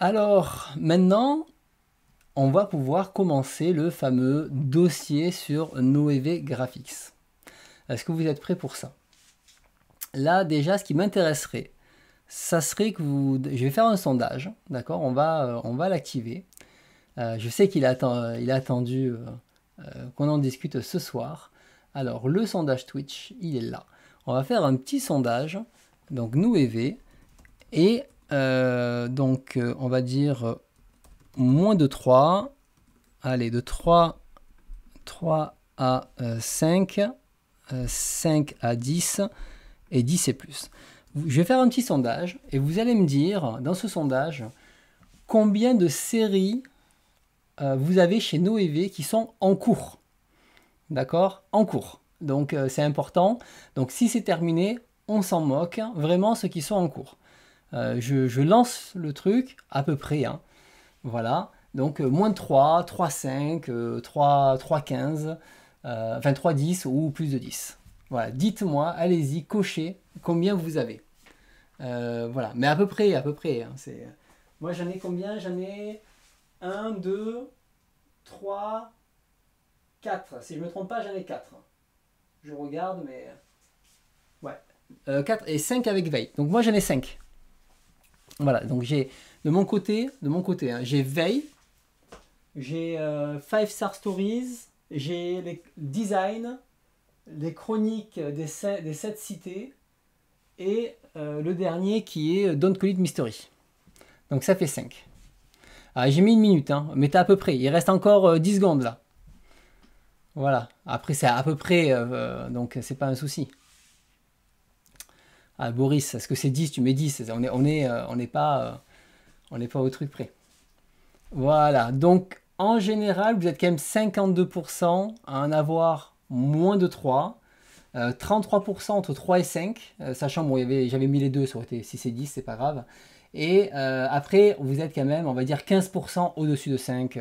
Alors, maintenant, on va pouvoir commencer le fameux dossier sur Noévé Graphics. Est-ce que vous êtes prêts pour ça? Là, déjà, ce qui m'intéresserait, ça serait que vous... Je vais faire un sondage, d'accord? On va l'activer. Je sais qu'il il a attendu qu'on en discute ce soir. Alors, le sondage Twitch, il est là. On va faire un petit sondage, donc Noévé, et on va dire moins de 3, allez, de 3 à 5, 5 à 10, et 10 et plus. Je vais faire un petit sondage, et vous allez me dire, dans ce sondage, combien de séries vous avez chez Noévé qui sont en cours. D'accord? En cours. Donc c'est important. Donc si c'est terminé, on s'en moque. Vraiment ceux qui sont en cours. Je lance le truc à peu près. Hein. Voilà. Donc moins de 3, 3,5, 3, 3,15, enfin 3,10 ou plus de 10. Voilà. Dites-moi, allez-y, cochez combien vous avez. Voilà. Mais à peu près. Hein. Moi j'en ai combien? J'en ai 1, 2, 3, 4. Si je ne me trompe pas, j'en ai 4. Je regarde, mais... Ouais. 4 et 5 avec veille. Donc moi, j'en ai 5. Voilà, donc j'ai... De mon côté, hein, j'ai veille, j'ai 5 Star Stories, j'ai les designs, les chroniques des 7 cités, et le dernier qui est Don't Call It Mystery. Donc ça fait 5. Ah, j'ai mis une minute, hein, mais t'as à peu près. Il reste encore 10 secondes là. Voilà. Après, c'est à peu près, donc c'est pas un souci. Ah, Boris, est-ce que c'est 10? Tu mets 10. On n'est pas au truc près. Voilà. Donc, en général, vous êtes quand même 52% à en avoir moins de 3. 33% entre 3 et 5. Sachant, bon, j'avais mis les deux, ça aurait été 6 et 10, c'est pas grave. Et après, vous êtes quand même, on va dire, 15% au-dessus de 5.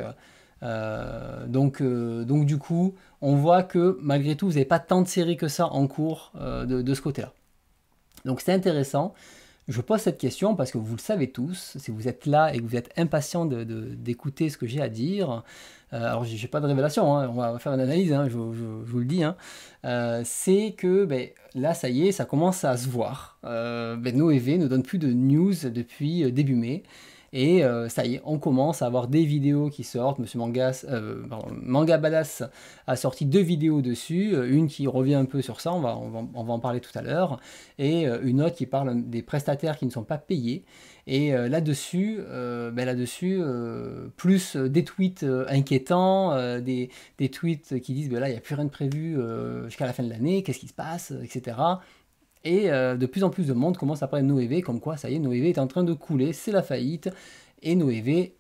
Donc du coup, on voit que malgré tout, vous n'avez pas tant de séries que ça en cours de ce côté-là. Donc c'est intéressant. Je pose cette question parce que vous le savez tous, si vous êtes là et que vous êtes impatient d'écouter ce que j'ai à dire, alors j'ai pas de révélation, hein, on va faire une analyse, hein, je vous le dis, hein, c'est que là ça y est, ça commence à se voir. Noévé ne donne plus de news depuis début mai. Et ça y est, on commence à avoir des vidéos qui sortent. Monsieur Manga Badass a sorti 2 vidéos dessus. Une qui revient un peu sur ça, on va en parler tout à l'heure. Et une autre qui parle des prestataires qui ne sont pas payés. Et là-dessus, plus des tweets inquiétants, des tweets qui disent là, il n'y a plus rien de prévu jusqu'à la fin de l'année, qu'est-ce qui se passe, etc. Et de plus en plus de monde commence à parler de Noévé, comme quoi ça y est, Noévé est en train de couler, c'est la faillite, et Noévé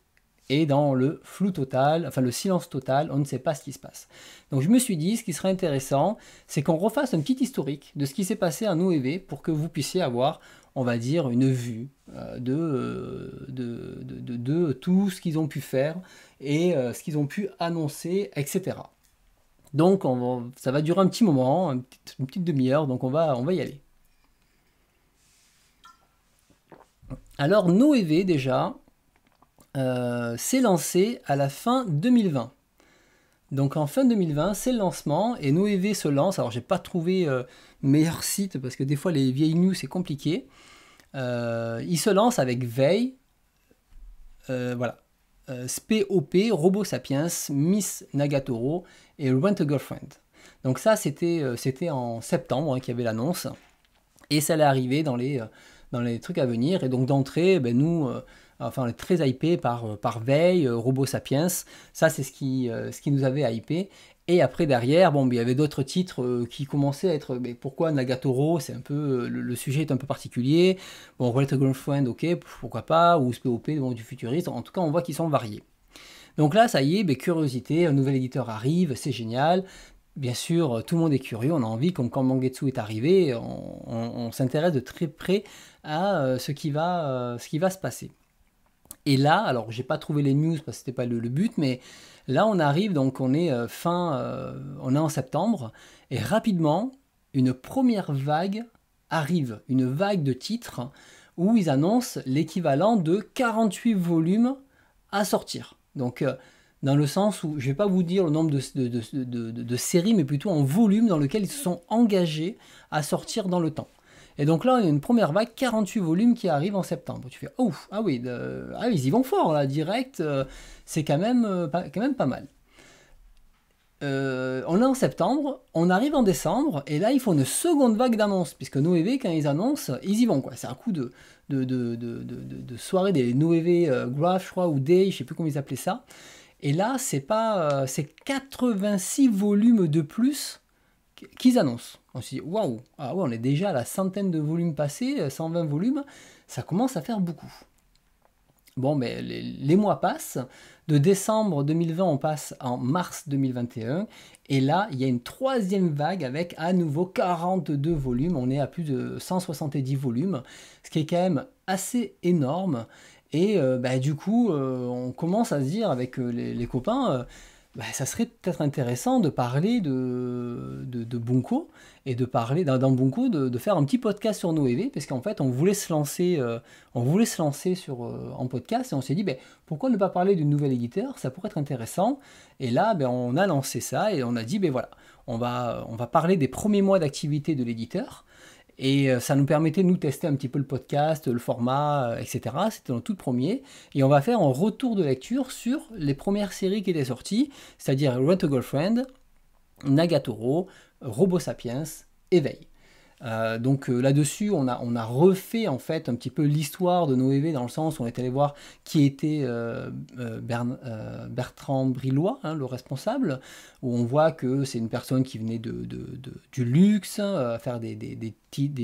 est dans le flou total, enfin le silence total, on ne sait pas ce qui se passe. Donc je me suis dit, ce qui serait intéressant, c'est qu'on refasse un petit historique de ce qui s'est passé à Noévé pour que vous puissiez avoir, on va dire, une vue de tout ce qu'ils ont pu faire et ce qu'ils ont pu annoncer, etc. Donc ça va durer un petit moment, une petite demi-heure, donc on va y aller. Alors Noévé déjà s'est lancé à la fin 2020. Donc en fin 2020, c'est le lancement et Noévé se lance. Alors j'ai pas trouvé meilleur site parce que des fois les vieilles news c'est compliqué. Il se lance avec Veille, voilà, SPOP, Robo Sapiens, Miss Nagatoro et Rent a Girlfriend. Donc ça c'était en septembre qu'il y avait l'annonce et ça allait arriver dans les trucs à venir. Et donc d'entrée, nous, on est très hypé par Veille, Robo Sapiens. Ça, c'est ce qui nous avait hypé. Et après, derrière, il y avait d'autres titres qui commençaient à être... pourquoi Nagatoro? C'est un peu... Le sujet est un peu particulier. Bon, Rent a Girlfriend, ok, pourquoi pas. Ou SPOP, du futuriste. En tout cas, on voit qu'ils sont variés. Donc là, ça y est, curiosité, un nouvel éditeur arrive, c'est génial. Bien sûr, tout le monde est curieux, on a envie, comme quand Mangetsu est arrivé, on s'intéresse de très près à ce qui va se passer. Et là, alors j'ai pas trouvé les news parce que c'était pas le but, mais là on arrive, donc on est on est en septembre, et rapidement, une première vague arrive, une vague de titres, où ils annoncent l'équivalent de 48 volumes à sortir. Donc, dans le sens où, je ne vais pas vous dire le nombre de séries, mais plutôt en volume dans lequel ils se sont engagés à sortir dans le temps. Et donc là, il y a une première vague, 48 volumes qui arrivent en septembre. Tu fais, oh, ah oui, ils y vont fort, là, direct, c'est quand même pas mal. On est en septembre, on arrive en décembre, et là, il faut une seconde vague d'annonces, puisque Noévé, quand ils annoncent, ils y vont, quoi. C'est un coup de soirée des Noévé Graph, je crois, ou Day, je sais plus comment ils appelaient ça. Et là, c'est 86 volumes de plus qu'ils annoncent. On se dit, waouh, ah ouais, on est déjà à la centaine de volumes passés, 120 volumes, ça commence à faire beaucoup. Bon, mais les mois passent. De décembre 2020, on passe en mars 2021. Et là, il y a une troisième vague avec à nouveau 42 volumes. On est à plus de 170 volumes, ce qui est quand même assez énorme. Et du coup, on commence à se dire avec les copains, ça serait peut-être intéressant de parler de Bunko et de parler dans Bunko, de faire un petit podcast sur Noévé, parce qu'en fait, on voulait se lancer en podcast et on s'est dit, pourquoi ne pas parler du nouvel éditeur, ça pourrait être intéressant. Et là, on a lancé ça et on a dit, voilà, on va parler des premiers mois d'activité de l'éditeur. Et ça nous permettait de nous tester un petit peu le podcast, le format, etc. C'était notre tout premier. Et on va faire un retour de lecture sur les premières séries qui étaient sorties, c'est-à-dire Rent a Girlfriend, Nagatoro, Robo Sapiens, Éveil. Donc là-dessus, on a refait en fait un petit peu l'histoire de Noévé dans le sens où on est allé voir qui était Bertrand Brillois, le responsable, où on voit que c'est une personne qui venait du luxe, faire des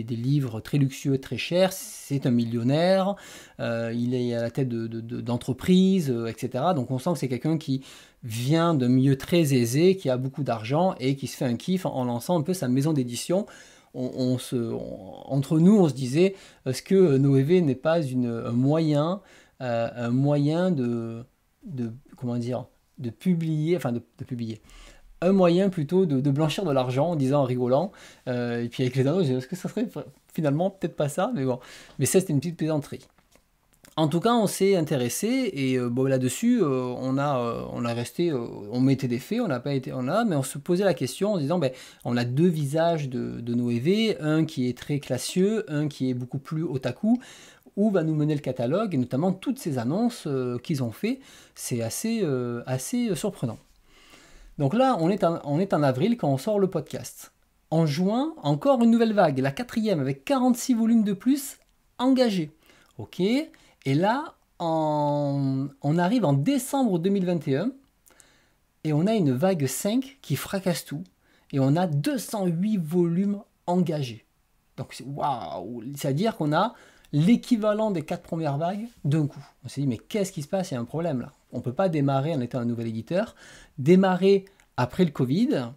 livres très luxueux, très chers, c'est un millionnaire, il est à la tête d'entreprises, etc. Donc on sent que c'est quelqu'un qui vient d'un milieu très aisé, qui a beaucoup d'argent et qui se fait un kiff en lançant un peu sa maison d'édition. Entre nous, on se disait, est-ce que Noévé n'est pas un moyen de publier, un moyen plutôt de blanchir de l'argent en disant, en rigolant, et puis avec les anneaux, est-ce que ça serait finalement peut-être pas ça, mais bon, mais ça c'était une petite plaisanterie. En tout cas, on s'est intéressé et là-dessus, on mettait des faits, mais on se posait la question en se disant, on a deux visages de Noévé, un qui est très classieux, un qui est beaucoup plus otaku. Où va nous mener le catalogue et notamment toutes ces annonces qu'ils ont fait, c'est assez surprenant. Donc là, on est en avril quand on sort le podcast. En juin, encore une nouvelle vague, la 4e avec 46 volumes de plus engagés. Ok. Et là, on arrive en décembre 2021 et on a une vague 5 qui fracasse tout et on a 208 volumes engagés. Donc waouh, c'est-à-dire qu'on a l'équivalent des 4 premières vagues d'un coup. On s'est dit mais qu'est-ce qui se passe, il y a un problème là. On ne peut pas démarrer en étant un nouvel éditeur, démarrer après le Covid.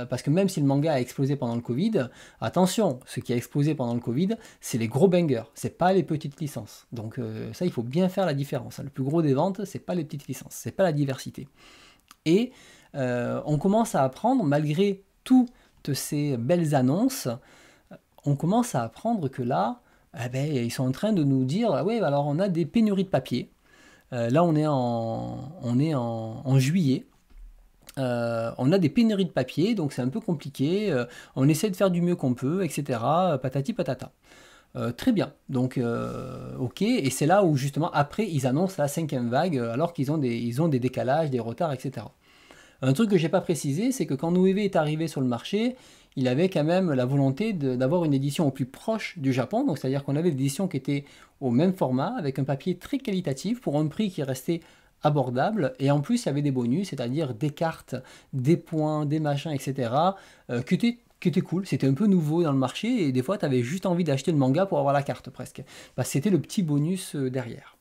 Parce que même si le manga a explosé pendant le Covid, attention, ce qui a explosé pendant le Covid, c'est les gros bangers, c'est pas les petites licences. Donc ça, il faut bien faire la différence. Le plus gros des ventes, c'est pas les petites licences, c'est pas la diversité. Et on commence à apprendre, malgré toutes ces belles annonces, on commence à apprendre que là, ils sont en train de nous dire, alors on a des pénuries de papier. Là, on est en juillet. On a des pénuries de papier, donc c'est un peu compliqué, on essaie de faire du mieux qu'on peut, etc. Patati patata. Très bien, donc ok, et c'est là où justement après ils annoncent la 5e vague, alors qu'ils ont des décalages, des retards, etc. Un truc que j'ai pas précisé, c'est que quand Noévé est arrivé sur le marché, il avait quand même la volonté d'avoir une édition au plus proche du Japon, donc c'est-à-dire qu'on avait l'édition qui était au même format, avec un papier très qualitatif, pour un prix qui restait abordable, et en plus il y avait des bonus, c'est-à-dire des cartes, des points, des machins, etc. Qui étaient cool, c'était un peu nouveau dans le marché, et des fois tu avais juste envie d'acheter le manga pour avoir la carte presque, parce que c'était le petit bonus derrière.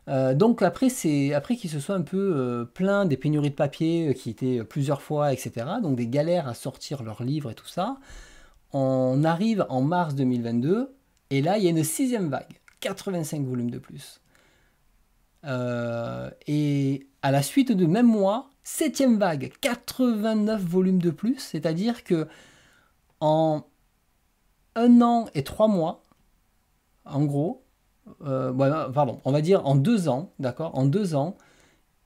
Donc après qu'ils se soient un peu plaints des pénuries de papier qui étaient plusieurs fois, etc., donc des galères à sortir leurs livres et tout ça, on arrive en mars 2022, et là il y a une 6e vague, 85 volumes de plus. Et à la suite du même mois, 7e vague, 89 volumes de plus, c'est-à-dire que en 1 an et 3 mois, en gros, pardon, on va dire en 2 ans, d'accord, en 2 ans,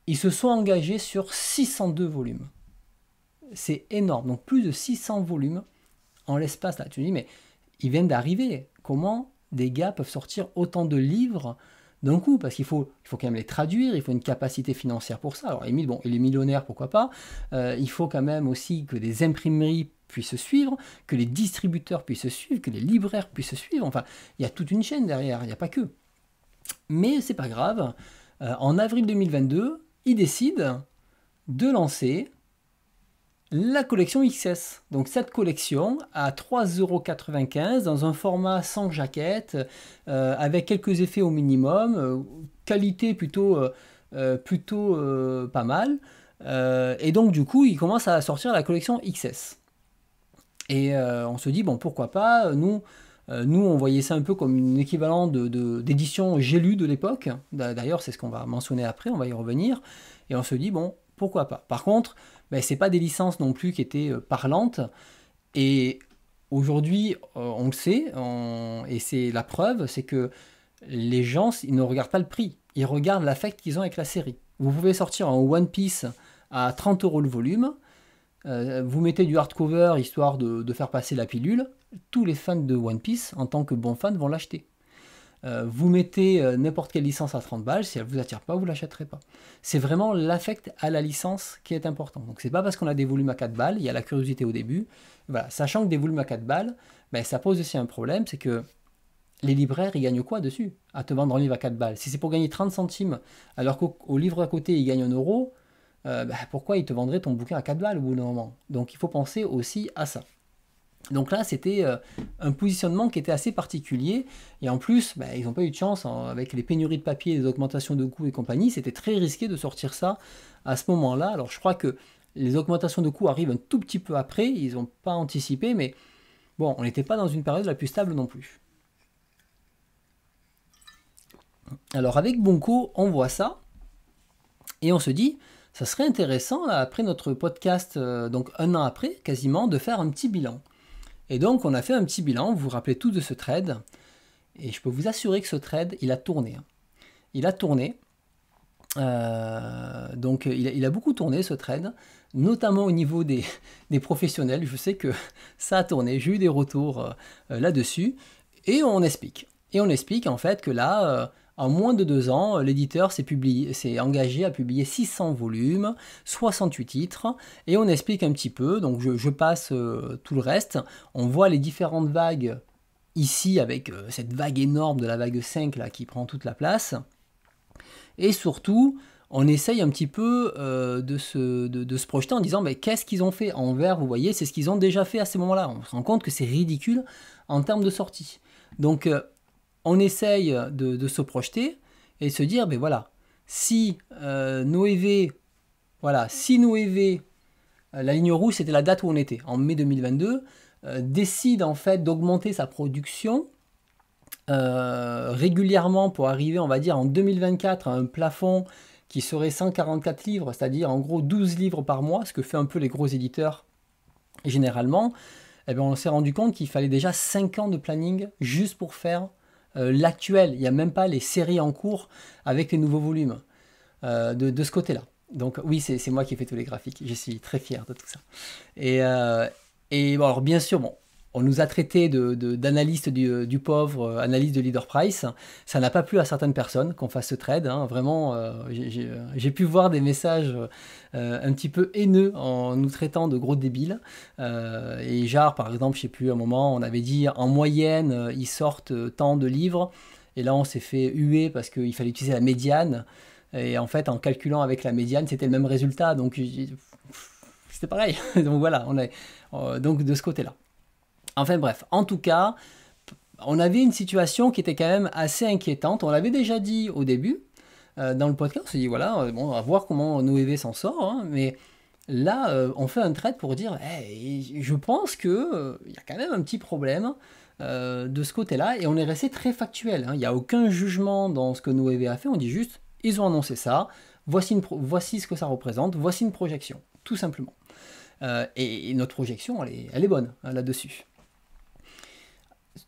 ils se sont engagés sur 602 volumes. C'est énorme, donc plus de 600 volumes en l'espace là. Tu te dis, mais ils viennent d'arriver. Comment des gars peuvent sortir autant de livres d'un coup? Parce qu'il faut quand même les traduire, il faut une capacité financière pour ça. Alors Émile, bon, il est millionnaire, pourquoi pas. Il faut quand même aussi que des imprimeries puissent suivre, que les distributeurs puissent suivre, que les libraires puissent suivre. Enfin, il y a toute une chaîne derrière, il n'y a pas que. Mais c'est pas grave. En avril 2022, ils décident de lancer la collection XS. Donc cette collection à 3,95 € dans un format sans jaquette, avec quelques effets au minimum, qualité plutôt pas mal. Et donc du coup, ils commencent à sortir la collection XS. Et on se dit, bon, pourquoi pas, nous, on voyait ça un peu comme une équivalent d'édition J'ai lu de l'époque. D'ailleurs, c'est ce qu'on va mentionner après, on va y revenir. Et on se dit, bon, pourquoi pas. Par contre, ben, c'est pas des licences non plus qui étaient parlantes. Et aujourd'hui, on le sait, et c'est la preuve, c'est que les gens, ils ne regardent pas le prix. Ils regardent l'affect qu'ils ont avec la série. Vous pouvez sortir un One Piece à 30 € le volume. Vous mettez du hardcover histoire de faire passer la pilule. Tous les fans de One Piece, en tant que bons fans, vont l'acheter. Vous mettez n'importe quelle licence à 30 balles, si elle ne vous attire pas, vous ne l'achèterez pas. C'est vraiment l'affect à la licence qui est important. Donc c'est pas parce qu'on a des volumes à 4 balles, il y a la curiosité au début. Voilà. Sachant que des volumes à 4 balles, ben, ça pose aussi un problème, c'est que les libraires, ils gagnent quoi dessus? À te vendre un livre à 4 balles. Si c'est pour gagner 30 centimes, alors qu'au livre à côté, ils gagnent 1 euro, ben, pourquoi ils te vendraient ton bouquin à 4 balles au bout d'un moment? Donc il faut penser aussi à ça. Donc là, c'était un positionnement qui était assez particulier. Et en plus, bah, ils n'ont pas eu de chance avec les pénuries de papier, les augmentations de coûts et compagnie. C'était très risqué de sortir ça à ce moment-là. Alors je crois que les augmentations de coûts arrivent un tout petit peu après. Ils n'ont pas anticipé, mais bon, on n'était pas dans une période la plus stable non plus. Alors avec Bunko, on voit ça. Et on se dit, ça serait intéressant, là, après notre podcast, donc 1 an après, quasiment, de faire un petit bilan. Et donc, on a fait un petit bilan, vous vous rappelez tous de ce trade, et je peux vous assurer que ce trade, il a tourné. Il a tourné, donc il a beaucoup tourné ce trade, notamment au niveau des professionnels, je sais que ça a tourné, j'ai eu des retours là-dessus, et on explique. Et on explique en fait que là, en moins de 2 ans, l'éditeur s'est engagé à publier 600 volumes, 68 titres, et on explique un petit peu, donc je passe tout le reste. On voit les différentes vagues ici, avec cette vague énorme de la vague 5 là, qui prend toute la place. Et surtout, on essaye un petit peu de se projeter en disant, mais qu'est-ce qu'ils ont fait? En vert, vous voyez, c'est ce qu'ils ont déjà fait à ce moment-là. On se rend compte que c'est ridicule en termes de sortie. Donc, on essaye de se projeter et se dire, ben voilà, si Noévé, la ligne rouge, c'était la date où on était, en mai 2022, décide en fait d'augmenter sa production régulièrement pour arriver, on va dire, en 2024 à un plafond qui serait 144 livres, c'est-à-dire en gros 12 livres par mois, ce que fait un peu les gros éditeurs généralement, eh bien, on s'est rendu compte qu'il fallait déjà 5 ans de planning juste pour faire l'actuel. Il n'y a même pas les séries en cours avec les nouveaux volumes de ce côté-là. Donc oui, c'est moi qui ai fait tous les graphiques. Je suis très fier de tout ça. Et bon, alors bien sûr, bon, on nous a traité d'analystes du pauvre, analyste de leader price. Ça n'a pas plu à certaines personnes qu'on fasse ce trade. Hein. Vraiment, j'ai pu voir des messages un petit peu haineux en nous traitant de gros débiles. Et genre, par exemple, je sais plus, à un moment, on avait dit en moyenne, ils sortent tant de livres. Et là, on s'est fait huer parce qu'il fallait utiliser la médiane. Et en fait, en calculant avec la médiane, c'était le même résultat. Donc, c'était pareil. Donc voilà, on est donc de ce côté-là. Enfin bref, en tout cas, on avait une situation qui était quand même assez inquiétante. On l'avait déjà dit au début dans le podcast. On s'est dit voilà, bon, on va voir comment Noévé s'en sort. Hein, mais là, on fait un trade pour dire hey, je pense qu'il y a quand même un petit problème de ce côté-là. Et on est resté très factuel. Hein. Il n'y a aucun jugement dans ce que Noévé a fait. On dit juste ils ont annoncé ça. Voici ce que ça représente. Voici une projection, tout simplement. Et notre projection, elle est bonne hein, là-dessus.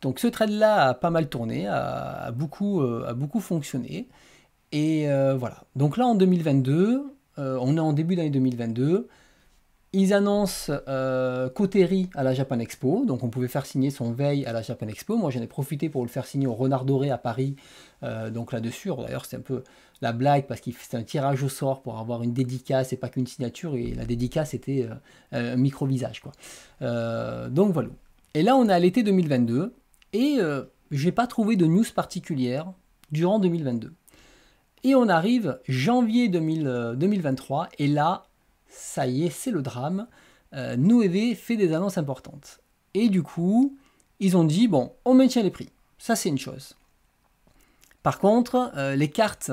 Donc ce trade-là a pas mal tourné, a beaucoup fonctionné. Et voilà. Donc là en 2022, on est en début d'année 2022. Ils annoncent Coterie à la Japan Expo, donc on pouvait faire signer son veille à la Japan Expo. Moi j'en ai profité pour le faire signer au Renard Doré à Paris, donc là-dessus. D'ailleurs c'était un peu la blague parce qu'il c'était un tirage au sort pour avoir une dédicace et pas qu'une signature, et la dédicace était un micro-visage, quoi. Donc voilà. Et là on est à l'été 2022, et j'ai pas trouvé de news particulière durant 2022. Et on arrive janvier 2023, et là, ça y est, c'est le drame. Noévé fait des annonces importantes. Et du coup, ils ont dit, bon, on maintient les prix. Ça, c'est une chose. Par contre, les cartes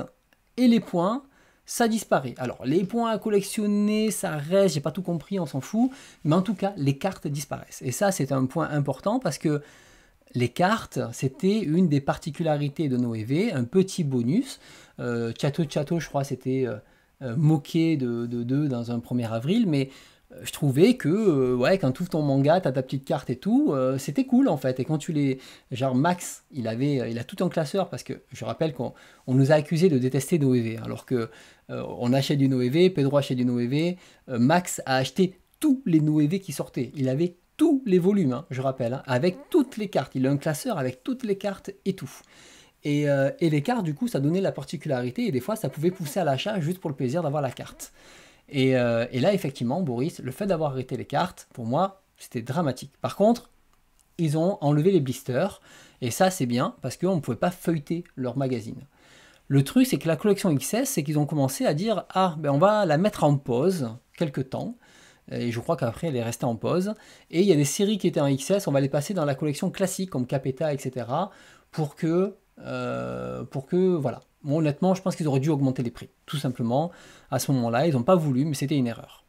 et les points, ça disparaît. Alors, les points à collectionner, ça reste, j'ai pas tout compris, on s'en fout. Mais en tout cas, les cartes disparaissent. Et ça, c'est un point important parce que les cartes, c'était une des particularités de Noévé, un petit bonus. Chato, je crois, c'était moqué de dans un 1er avril, mais je trouvais que ouais, quand tu ouvres ton manga, tu as ta petite carte et tout, c'était cool en fait. Et quand tu les. Genre Max, il a tout un classeur, parce que je rappelle qu'on nous a accusé de détester Noévé, alors que on achète du Noévé, Pedro achète du Noévé, Max a acheté tous les Noévé qui sortaient. Il avait tous les volumes, hein, je rappelle, hein, avec toutes les cartes. Il a un classeur avec toutes les cartes et tout. Et les cartes, du coup, ça donnait la particularité, et des fois, ça pouvait pousser à l'achat juste pour le plaisir d'avoir la carte. Et là, effectivement, Boris, le fait d'avoir arrêté les cartes, pour moi, c'était dramatique. Par contre, ils ont enlevé les blisters, et ça, c'est bien, parce qu'on ne pouvait pas feuilleter leur magazine. Le truc, c'est que la collection XS, c'est qu'ils ont commencé à dire « Ah, ben on va la mettre en pause quelque temps », et je crois qu'après, elle est restée en pause. Et il y a des séries qui étaient en XS, on va les passer dans la collection classique, comme Capeta, etc., pour que voilà. Moi, honnêtement, je pense qu'ils auraient dû augmenter les prix, tout simplement. À ce moment-là, ils n'ont pas voulu, mais c'était une erreur.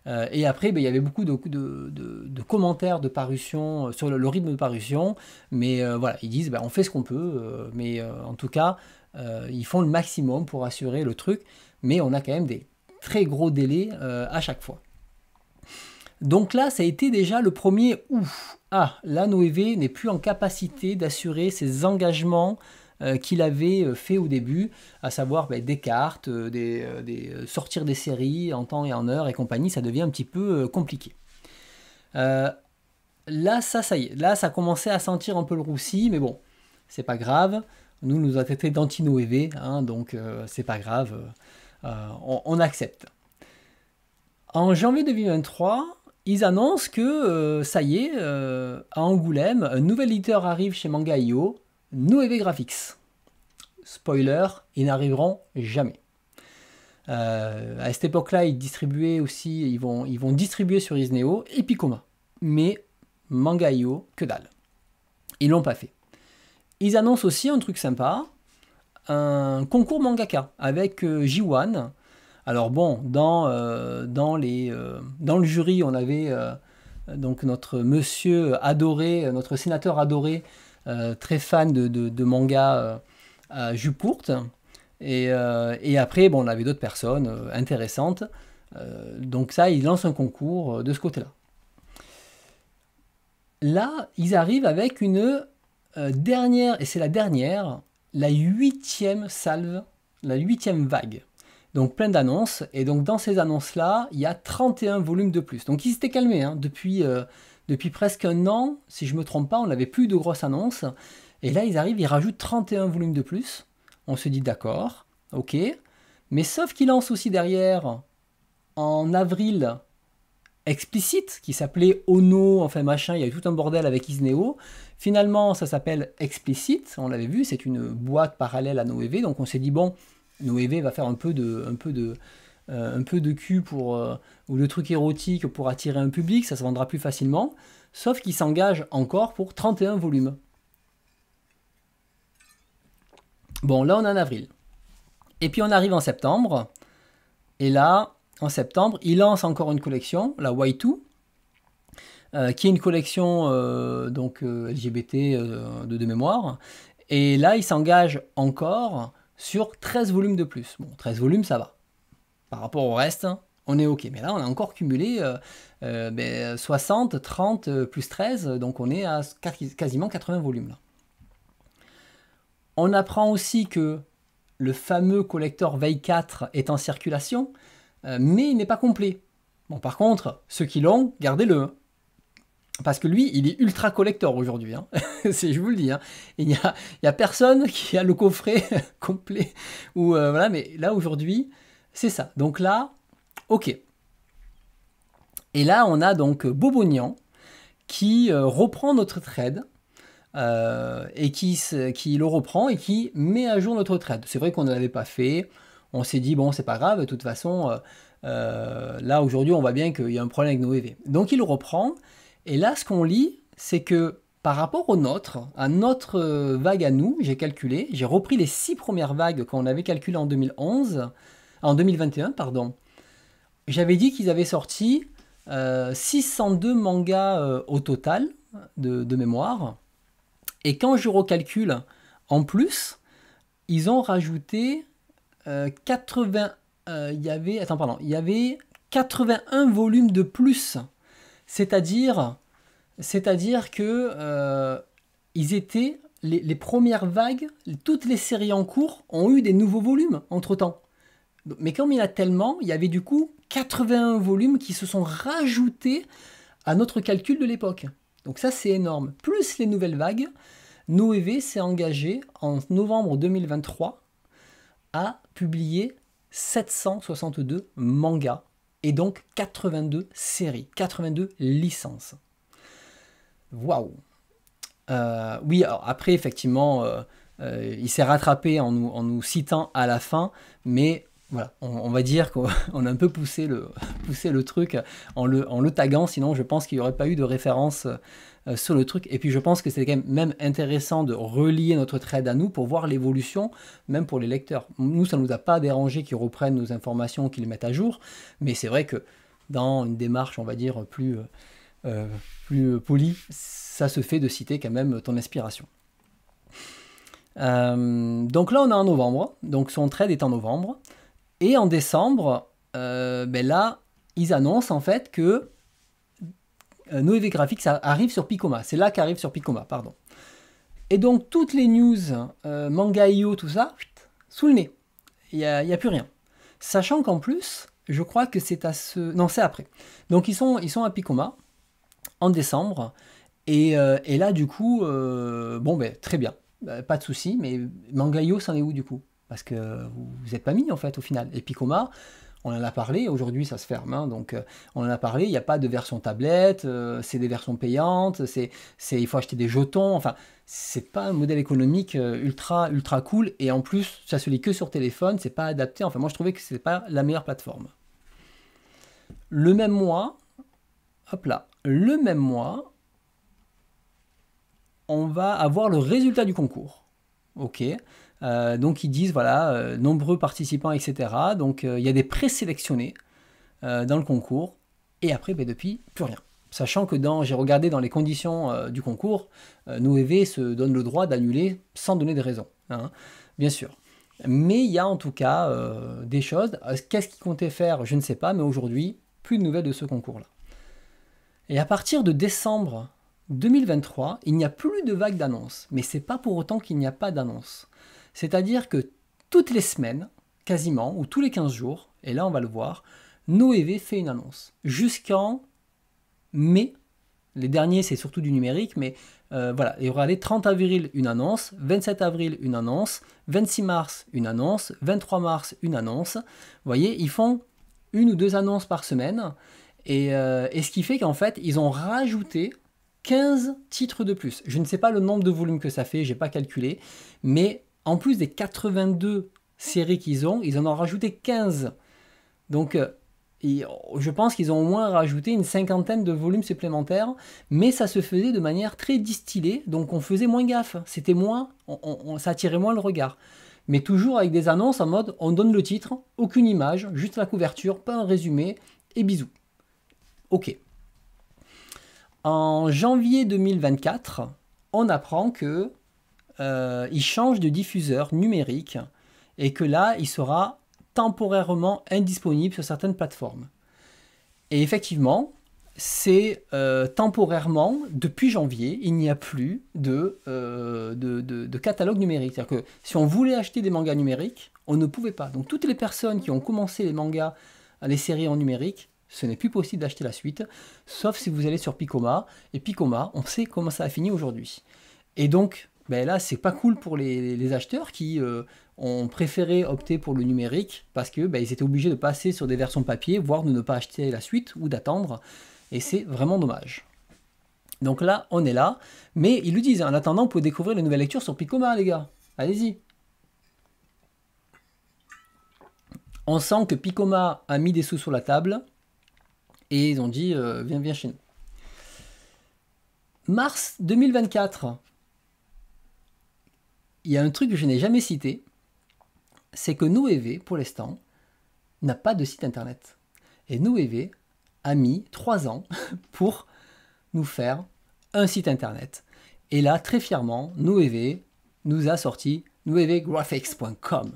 Et après, ben, il y avait beaucoup de commentaires de parution sur le rythme de parution, mais voilà, ils disent ben, on fait ce qu'on peut, mais en tout cas, ils font le maximum pour assurer le truc, mais on a quand même des très gros délais à chaque fois. Donc là, ça a été déjà le premier ouf. Ah, là, Noévé n'est plus en capacité d'assurer ses engagements qu'il avait fait au début, à savoir des cartes, sortir des séries en temps et en heure et compagnie. Ça devient un petit peu compliqué. Là, ça y est. Là, ça commençait à sentir un peu le roussi, mais bon, c'est pas grave. Nous a traité d'anti-Noévé, hein, donc c'est pas grave. On accepte. En janvier 2023, ils annoncent que ça y est, à Angoulême, un nouvel éditeur arrive chez Manga.io, Noévé Graphics. Spoiler, ils n'arriveront jamais. À cette époque-là, ils distribuaient aussi, ils vont distribuer sur Isneo et Picoma. Mais Manga.io, que dalle. Ils l'ont pas fait. Ils annoncent aussi un truc sympa, un concours mangaka avec J1. Alors bon, dans le jury, on avait donc notre monsieur adoré, notre sénateur adoré, très fan de manga à jupe courte. Et après, bon, on avait d'autres personnes intéressantes. Donc ça, ils lancent un concours de ce côté-là. Là, ils arrivent avec une dernière, et c'est la dernière, la 8e salve, la 8e vague. Donc plein d'annonces, et donc dans ces annonces-là, il y a 31 volumes de plus. Donc ils s'étaient calmés, hein, depuis presque un an, si je ne me trompe pas, on n'avait plus de grosses annonces. Et là, ils arrivent, ils rajoutent 31 volumes de plus. On se dit d'accord, ok. Mais sauf qu'ils lancent aussi derrière, en avril, Explicit, qui s'appelait Ono, enfin machin, il y a eu tout un bordel avec Isneo. Finalement, ça s'appelle Explicit, on l'avait vu, c'est une boîte parallèle à Noévé, donc on s'est dit, bon, Noévé va faire un peu de cul ou de trucs érotiques pour attirer un public, ça se vendra plus facilement, sauf qu'il s'engage encore pour 31 volumes. Bon, là on est en avril. Et puis on arrive en septembre, et là, en septembre, il lance encore une collection, la Y2, qui est une collection LGBT de mémoire. Et là, il s'engage encore sur 13 volumes de plus. Bon, 13 volumes, ça va. Par rapport au reste, On est OK. Mais là, on a encore cumulé 60, 30, plus 13, donc on est à quasiment 80 volumes là. On apprend aussi que le fameux collector Veille 4 est en circulation, mais il n'est pas complet. Bon, par contre, ceux qui l'ont, gardez-le. Hein. Parce que lui, il est ultra collector aujourd'hui. Hein. Je vous le dis. Hein. Il n'y a personne qui a le coffret complet. Voilà, mais là, aujourd'hui, c'est ça. Donc là, OK. Et là, on a donc Bobognan qui reprend notre trade. Et qui le reprend et qui met à jour notre trade. C'est vrai qu'on ne l'avait pas fait. On s'est dit, bon, c'est pas grave, de toute façon, là, aujourd'hui, on voit bien qu'il y a un problème avec nos EV. Donc, il le reprend. Et là, ce qu'on lit, c'est que par rapport au nôtre, à notre vague à nous, j'ai calculé, j'ai repris les 6 premières vagues qu'on avait calculées en 2021, pardon. J'avais dit qu'ils avaient sorti 602 mangas au total de mémoire. Et quand je recalcule en plus, ils ont rajouté 80. Il y avait 81 volumes de plus. C'est-à-dire que ils étaient les premières vagues, toutes les séries en cours ont eu des nouveaux volumes entre-temps. Mais comme il y en a tellement, il y avait du coup 81 volumes qui se sont rajoutés à notre calcul de l'époque. Donc ça, c'est énorme. Plus les nouvelles vagues, Noévé s'est engagé en novembre 2023 à publier 762 mangas et donc 82 séries, 82 licences. Waouh! Oui, alors après, effectivement, il s'est rattrapé en nous citant à la fin, mais voilà, on va dire qu'on a un peu poussé le truc en le taguant, sinon je pense qu'il n'y aurait pas eu de référence sur le truc. Et puis je pense que c'est quand même intéressant de relier notre trade à nous pour voir l'évolution, même pour les lecteurs. Nous, ça ne nous a pas dérangé qu'ils reprennent nos informations, qu'ils les mettent à jour, mais c'est vrai que dans une démarche, on va dire, plus polie, ça se fait de citer quand même ton inspiration. Donc là, on est en novembre, donc son trade est en novembre. Et en décembre, là, ils annoncent en fait que Noévé Graphics arrive sur Picoma. C'est là qu'arrive sur Picoma, pardon. Et donc, toutes les news, Manga.io, tout ça, sous le nez. Il n'y a plus rien. Sachant qu'en plus, je crois que c'est à ce... Non, c'est après. Donc, ils sont à Picoma en décembre. Et là, du coup, très bien. Pas de souci. Mais Manga.io, c'en est où, du coup? Parce que vous n'êtes pas mis en fait au final. Et Picoma, on en a parlé, aujourd'hui ça se ferme, hein, donc on en a parlé, il n'y a pas de version tablette, c'est des versions payantes, il faut acheter des jetons, enfin c'est pas un modèle économique ultra cool, et en plus ça se lit que sur téléphone, c'est pas adapté, enfin moi je trouvais que c'est pas la meilleure plateforme. Le même mois, on va avoir le résultat du concours. Ok. Donc ils disent voilà, nombreux participants, etc. Donc il y a des présélectionnés dans le concours, et après depuis plus rien. Sachant que j'ai regardé dans les conditions du concours, Noévé se donne le droit d'annuler sans donner de raison, hein, bien sûr. Mais il y a en tout cas des choses. Qu'est-ce qu'ils comptaient faire, je ne sais pas, mais aujourd'hui, plus de nouvelles de ce concours-là. Et à partir de décembre 2023, il n'y a plus de vague d'annonces. Mais c'est pas pour autant qu'il n'y a pas d'annonces. C'est-à-dire que toutes les semaines, quasiment, ou tous les 15 jours, et là on va le voir, Noévé fait une annonce. Jusqu'en mai, les derniers c'est surtout du numérique, mais voilà, il y aura les 30 avril une annonce, 27 avril une annonce, 26 mars une annonce, 23 mars une annonce. Vous voyez, ils font une ou deux annonces par semaine, et ce qui fait qu'en fait, ils ont rajouté 15 titres de plus. Je ne sais pas le nombre de volumes que ça fait, j'ai pas calculé, mais en plus des 82 séries qu'ils ont, ils en ont rajouté 15. Donc, je pense qu'ils ont au moins rajouté une cinquantaine de volumes supplémentaires, mais ça se faisait de manière très distillée, donc on faisait moins gaffe. C'était moins, ça attirait moins le regard. Mais toujours avec des annonces en mode, on donne le titre, aucune image, juste la couverture, pas un résumé, et bisous. Ok. En janvier 2024, on apprend que il change de diffuseur numérique et que là, il sera temporairement indisponible sur certaines plateformes. Et effectivement, c'est temporairement, depuis janvier, il n'y a plus de catalogue numérique. C'est-à-dire que si on voulait acheter des mangas numériques, on ne pouvait pas. Donc toutes les personnes qui ont commencé les mangas, les séries en numérique, ce n'est plus possible d'acheter la suite, sauf si vous allez sur Picoma. Et Picoma, on sait comment ça a fini aujourd'hui. Et donc, ben là, c'est pas cool pour les acheteurs qui ont préféré opter pour le numérique parce que ben, ils étaient obligés de passer sur des versions papier, voire de ne pas acheter la suite ou d'attendre. Et c'est vraiment dommage. Donc là, on est là. Mais ils le disent, en attendant, vous pouvez découvrir les nouvelles lectures sur Picoma, les gars. Allez-y. On sent que Picoma a mis des sous sur la table. Et ils ont dit, viens chez nous. Mars 2024. Il y a un truc que je n'ai jamais cité. C'est que Noévé, pour l'instant, n'a pas de site internet. Et Noévé a mis 3 ans pour nous faire un site internet. Et là, très fièrement, Noévé nous a sorti noevegraphics.com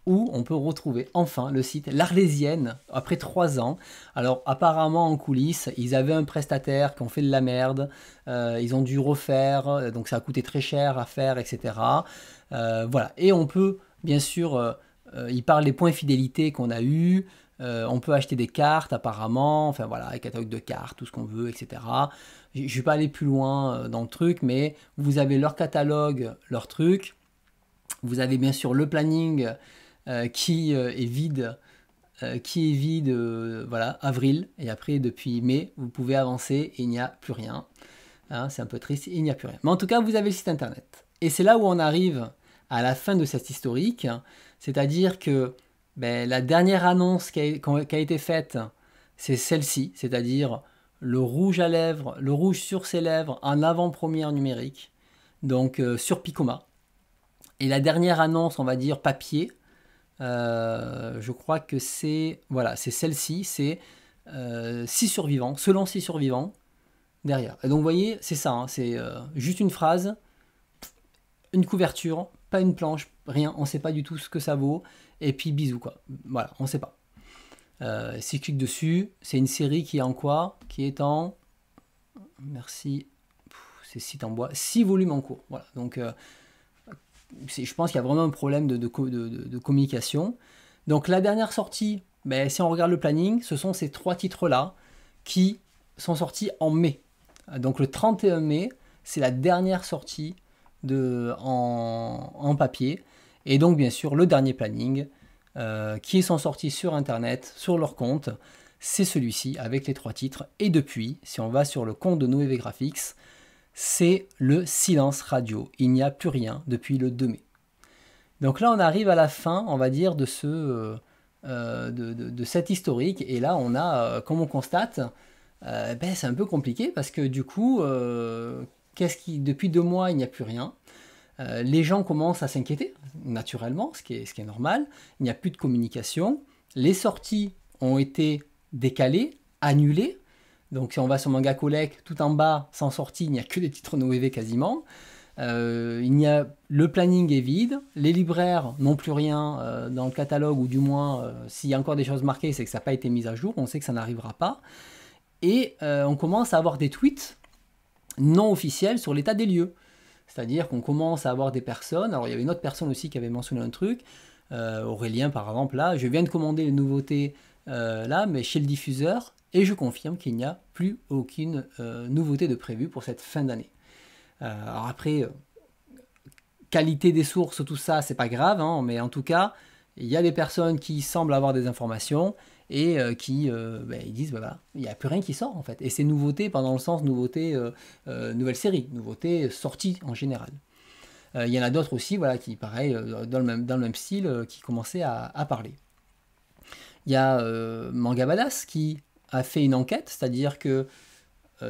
où on peut retrouver enfin le site L'Arlésienne après 3 ans. Alors apparemment en coulisses, ils avaient un prestataire qui ont fait de la merde, ils ont dû refaire, donc ça a coûté très cher à faire, etc. Voilà, et on peut bien sûr, ils parlent des points fidélité qu'on a eu. On peut acheter des cartes apparemment, enfin voilà, les catalogues de cartes, tout ce qu'on veut, etc. Je ne vais pas aller plus loin dans le truc, mais vous avez leur catalogue, leur truc. Vous avez bien sûr le planning qui est vide, voilà, avril, et après depuis mai, vous pouvez avancer et il n'y a plus rien. Hein, c'est un peu triste, il n'y a plus rien. Mais en tout cas, vous avez le site internet. Et c'est là où on arrive à la fin de cette historique, c'est-à-dire que ben, la dernière annonce qui a été faite, c'est celle-ci, c'est-à-dire le rouge à lèvres, le rouge sur ses lèvres en avant-première numérique, donc sur Picoma. Et la dernière annonce, on va dire papier, je crois que c'est voilà, c'est celle-ci, c'est 6 survivants, selon 6 survivants derrière. Et donc vous voyez, c'est ça, hein, c'est juste une phrase, une couverture, pas une planche, rien, on ne sait pas du tout ce que ça vaut, et puis bisous quoi. Voilà, on ne sait pas. Si je clique dessus, c'est une série qui est en quoi? Qui est en... Merci. C'est site en bois. 6 volumes en cours. Voilà, donc... je pense qu'il y a vraiment un problème de communication. Donc la dernière sortie, ben, si on regarde le planning, ce sont ces 3 titres-là qui sont sortis en mai. Donc le 31 mai, c'est la dernière sortie en papier. Et donc bien sûr, le dernier planning qui sont sortis sur Internet, sur leur compte, c'est celui-ci avec les 3 titres. Et depuis, si on va sur le compte de Noévé Graphics, c'est le silence radio. Il n'y a plus rien depuis le 2 mai. Donc là, on arrive à la fin, on va dire, de cet historique. Et là, on a, comme on constate, ben, c'est un peu compliqué parce que du coup, depuis 2 mois, il n'y a plus rien. Les gens commencent à s'inquiéter, naturellement, ce qui est normal. Il n'y a plus de communication. Les sorties ont été décalées, annulées. Donc si on va sur Manga Collect, tout en bas, sans sortie, il n'y a que des titres Noévé quasiment. Le planning est vide, les libraires n'ont plus rien dans le catalogue, ou du moins, s'il y a encore des choses marquées, c'est que ça n'a pas été mis à jour, on sait que ça n'arrivera pas. Et on commence à avoir des tweets non officiels sur l'état des lieux. C'est-à-dire qu'on commence à avoir des personnes, alors il y avait une autre personne aussi qui avait mentionné un truc, Aurélien par exemple, là, je viens de commander les nouveautés là, mais chez le diffuseur, et je confirme qu'il n'y a plus aucune nouveauté de prévue pour cette fin d'année. Alors après, qualité des sources, tout ça, c'est pas grave, hein, mais en tout cas, il y a des personnes qui semblent avoir des informations et qui ils disent, voilà, il n'y a plus rien qui sort en fait. Et c'est nouveauté, pas dans le sens nouveauté, nouvelle série, nouveauté sortie en général. Il y en a d'autres aussi, voilà, qui, pareil, dans le même style, qui commençaient à parler. Il y a Manga Badass qui a fait une enquête, c'est-à-dire que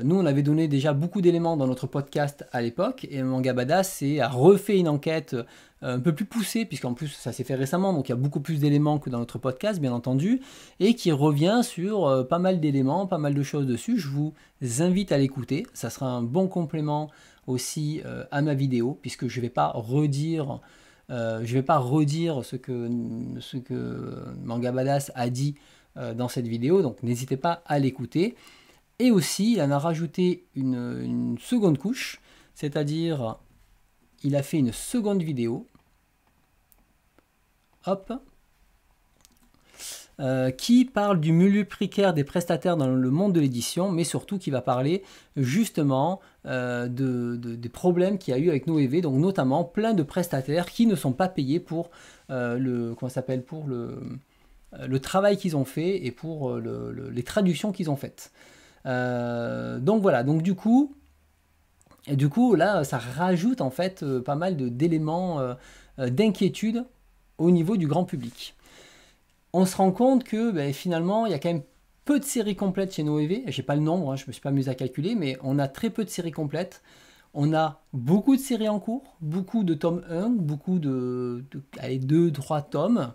nous, on avait donné déjà beaucoup d'éléments dans notre podcast à l'époque, et Manga Badass a refait une enquête un peu plus poussée, puisqu'en plus ça s'est fait récemment, donc il y a beaucoup plus d'éléments que dans notre podcast, bien entendu, et qui revient sur pas mal d'éléments, pas mal de choses dessus. Je vous invite à l'écouter, ça sera un bon complément aussi à ma vidéo, puisque je ne vais pas redire Je ne vais pas redire ce que Manga Badass a dit dans cette vidéo, donc n'hésitez pas à l'écouter. Et aussi, il en a rajouté une seconde couche, c'est-à-dire, il a fait une seconde vidéo, hop, qui parle du milieu précaire des prestataires dans le monde de l'édition, mais surtout qui va parler justement des problèmes qu'il y a eu avec Noévé, donc notamment plein de prestataires qui ne sont pas payés pour le travail qu'ils ont fait et pour les traductions qu'ils ont faites. Donc voilà, donc du coup là ça rajoute en fait pas mal d'éléments d'inquiétude au niveau du grand public. On se rend compte que finalement il y a quand même peu de séries complètes chez Noévé. Je n'ai pas le nombre, hein, je ne me suis pas amusé à calculer, mais on a très peu de séries complètes. On a beaucoup de séries en cours, beaucoup de tomes 1, beaucoup allez, 2-3 tomes.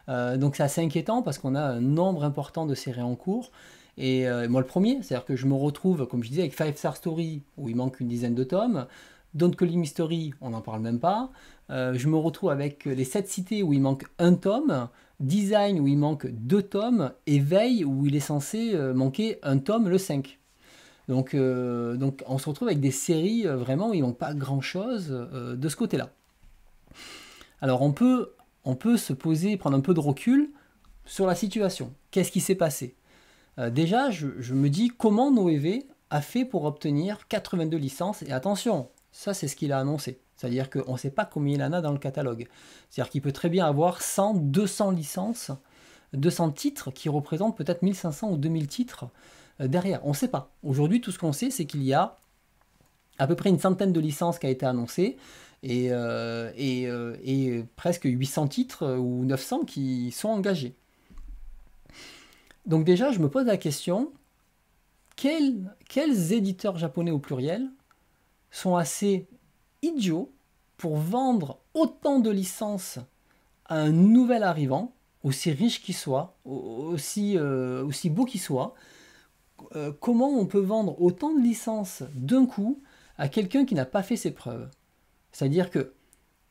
Donc c'est assez inquiétant parce qu'on a un nombre important de séries en cours. Et moi le premier, c'est-à-dire que je me retrouve, comme je disais, avec 5 Star Story, où il manque une dizaine de tomes. Don't Call Me Mystery, on n'en parle même pas. Je me retrouve avec les 7 cités, où il manque un tome. Design, où il manque 2 tomes. Et Veille, où il est censé manquer un tome, le 5. Donc on se retrouve avec des séries vraiment où il ne manque pas grand-chose de ce côté-là. Alors on peut se poser, prendre un peu de recul sur la situation. Qu'est-ce qui s'est passé? Déjà, je me dis comment Noévé a fait pour obtenir 82 licences. Et attention, ça c'est ce qu'il a annoncé. C'est-à-dire qu'on ne sait pas combien il en a dans le catalogue. C'est-à-dire qu'il peut très bien avoir 100, 200 licences, 200 titres qui représentent peut-être 1500 ou 2000 titres derrière. On ne sait pas. Aujourd'hui, tout ce qu'on sait, c'est qu'il y a à peu près une centaine de licences qui a été annoncée et presque 800 titres ou 900 qui sont engagés. Donc déjà, je me pose la question, quels éditeurs japonais au pluriel sont assez idiots pour vendre autant de licences à un nouvel arrivant, aussi riche qu'il soit, aussi beau qu'il soit? Comment on peut vendre autant de licences d'un coup à quelqu'un qui n'a pas fait ses preuves? C'est-à-dire que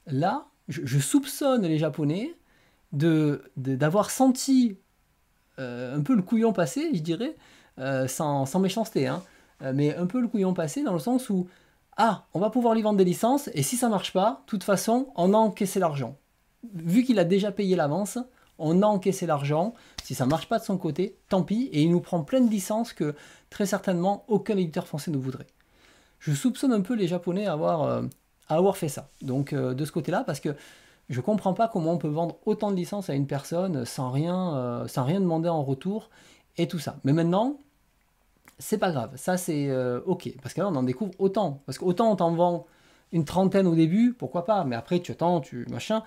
là, je soupçonne les Japonais d'avoir senti un peu le couillon passé, je dirais, sans méchanceté, hein, mais un peu le couillon passé dans le sens où, on va pouvoir lui vendre des licences, et si ça marche pas, de toute façon, on a encaissé l'argent. Vu qu'il a déjà payé l'avance, on a encaissé l'argent, si ça marche pas de son côté, tant pis, et il nous prend plein de licences que très certainement aucun éditeur français ne voudrait. Je soupçonne un peu les Japonais à avoir fait ça, donc de ce côté-là, parce que je comprends pas comment on peut vendre autant de licences à une personne sans rien demander en retour et tout ça. Mais maintenant, c'est pas grave, ça c'est ok, parce que là on en découvre autant. Parce qu'autant on t'en vend une trentaine au début, pourquoi pas, mais après tu attends, machin.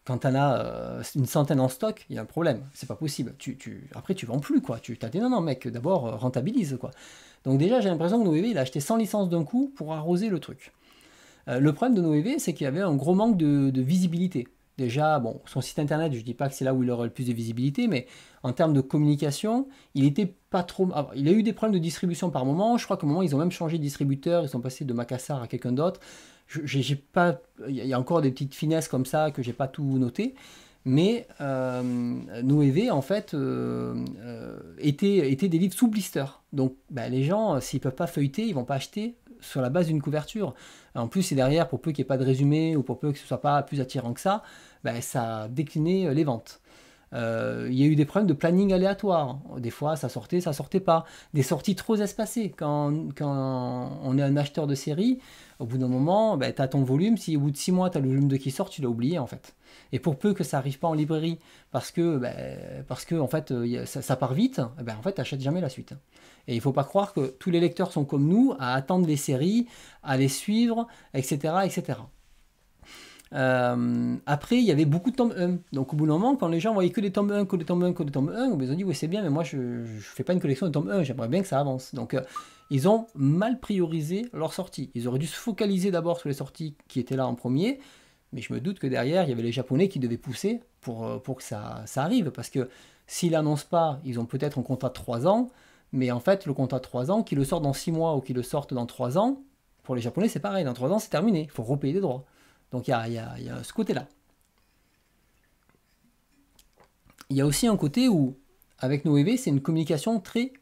Quand t'en as une centaine en stock, il y a un problème, c'est pas possible. Après tu vends plus, quoi. Tu t'as dit non mec, d'abord rentabilise, quoi. Donc déjà j'ai l'impression que Noévé il a acheté 100 licences d'un coup pour arroser le truc. Le problème de Noévé, c'est qu'il y avait un gros manque de visibilité. Déjà, bon, son site internet, je ne dis pas que c'est là où il aurait le plus de visibilité, mais en termes de communication, il était pas trop. Alors, il a eu des problèmes de distribution par moment. Je crois qu'à un moment, ils ont même changé de distributeur. Ils sont passés de Macassar à quelqu'un d'autre. Il y a encore des petites finesses comme ça que j'ai pas tout noté. Mais Noévé, en fait, était des livres sous blister. Donc, les gens, s'ils peuvent pas feuilleter, ils vont pas acheter sur la base d'une couverture. En plus, c'est derrière, pour peu qu'il n'y ait pas de résumé ou pour peu que ce soit pas plus attirant que ça, ça a décliné les ventes. Il y a eu des problèmes de planning aléatoire. Des fois, ça sortait pas. Des sorties trop espacées. Quand on est un acheteur de série, au bout d'un moment, tu as ton volume. Si au bout de 6 mois, tu as le volume 2 qui sort, tu l'as oublié en fait. Et pour peu que ça n'arrive pas en librairie, parce que en fait, ça part vite, en fait, tu n'achètes jamais la suite. Et il ne faut pas croire que tous les lecteurs sont comme nous, à attendre les séries, à les suivre, etc. etc. Après, il y avait beaucoup de tomes 1. Donc au bout d'un moment, quand les gens voyaient que des tomes 1, ils ont dit, oui, c'est bien, mais moi, je ne fais pas une collection de tomes 1, j'aimerais bien que ça avance. Donc ils ont mal priorisé leurs sorties. Ils auraient dû se focaliser d'abord sur les sorties qui étaient là en premier, mais je me doute que derrière, il y avait les Japonais qui devaient pousser pour que ça arrive, parce que s'ils n'annoncent pas, ils ont peut-être un contrat de 3 ans, mais en fait, le contrat de 3 ans, qu'ils le sortent dans 6 mois ou qu'ils le sortent dans 3 ans, pour les Japonais, c'est pareil, dans 3 ans, c'est terminé, il faut repayer des droits. Donc il y a ce côté-là. il y a aussi un côté où, avec Noévé, c'est une communication très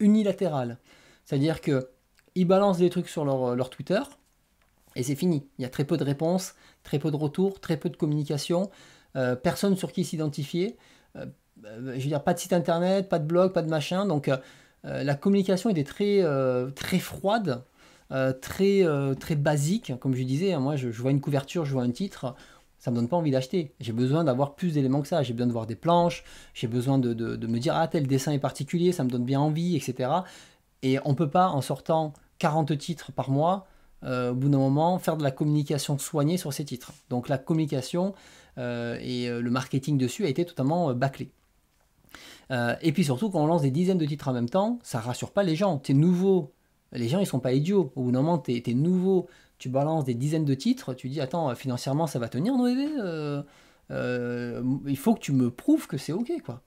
unilatérale. C'est-à-dire qu'ils balancent des trucs sur leur Twitter, et c'est fini. Il y a très peu de réponses, très peu de retours, très peu de communication, personne sur qui s'identifier. Je veux dire, pas de site internet, pas de blog, pas de machin. Donc la communication était très froide, très basique. Comme je disais, hein, moi je vois une couverture, je vois un titre, ça me donne pas envie d'acheter. J'ai besoin d'avoir plus d'éléments que ça. J'ai besoin de voir des planches, j'ai besoin de me dire, ah tel dessin est particulier, ça me donne bien envie, etc. Et on peut pas, en sortant 40 titres par mois, au bout d'un moment, faire de la communication soignée sur ces titres. Donc la communication et le marketing dessus a été totalement bâclé. Et puis surtout, quand on lance des dizaines de titres en même temps, ça rassure pas les gens. T'es nouveau, les gens ils sont pas idiots. Au bout d'un moment, t'es nouveau, tu balances des dizaines de titres, tu dis attends, financièrement ça va tenir Noévé, il faut que tu me prouves que c'est ok quoi.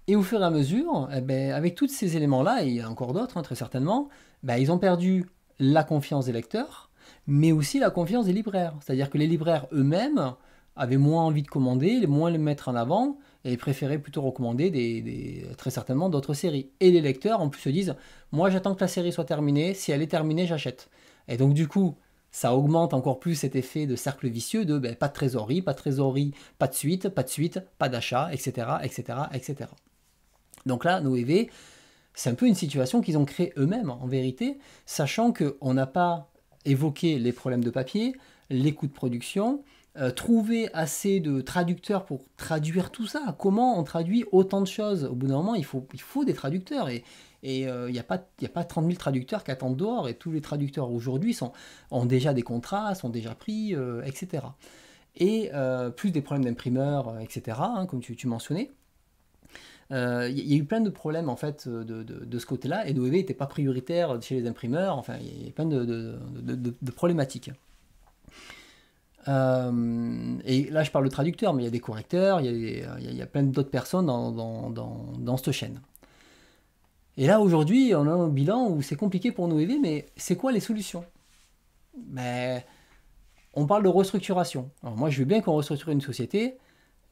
Et au fur et à mesure, eh ben, avec tous ces éléments-là, et il y a encore d'autres hein, très certainement, ben, ils ont perdu la confiance des lecteurs, mais aussi la confiance des libraires. C'est-à-dire que les libraires eux-mêmes avaient moins envie de commander, moins le mettre en avant, et préféraient plutôt recommander très certainement d'autres séries. Et les lecteurs en plus se disent, moi j'attends que la série soit terminée, si elle est terminée j'achète. Et donc du coup, ça augmente encore plus cet effet de cercle vicieux de ben, pas de trésorerie, pas de suite, pas d'achat, etc., etc., etc. Donc là, Noévé, c'est un peu une situation qu'ils ont créée eux-mêmes, en vérité, sachant qu'on n'a pas évoqué les problèmes de papier, les coûts de production, trouver assez de traducteurs pour traduire tout ça. Comment on traduit autant de choses? Au bout d'un moment, il faut des traducteurs. Et il n'y a pas 30 000 traducteurs qui attendent dehors. Et tous les traducteurs aujourd'hui ont déjà des contrats, sont déjà pris, etc. Et plus des problèmes d'imprimeurs, etc., hein, comme tu mentionnais. Il y a eu plein de problèmes en fait de ce côté-là, et Noévé n'était pas prioritaire chez les imprimeurs, enfin il y a plein de problématiques. Et là je parle de traducteurs, mais il y a des correcteurs, il y a plein d'autres personnes dans cette chaîne. Et là aujourd'hui on a un bilan où c'est compliqué pour Noévé, mais c'est quoi les solutions? Ben, on parle de restructuration. Alors moi je veux bien qu'on restructure une société,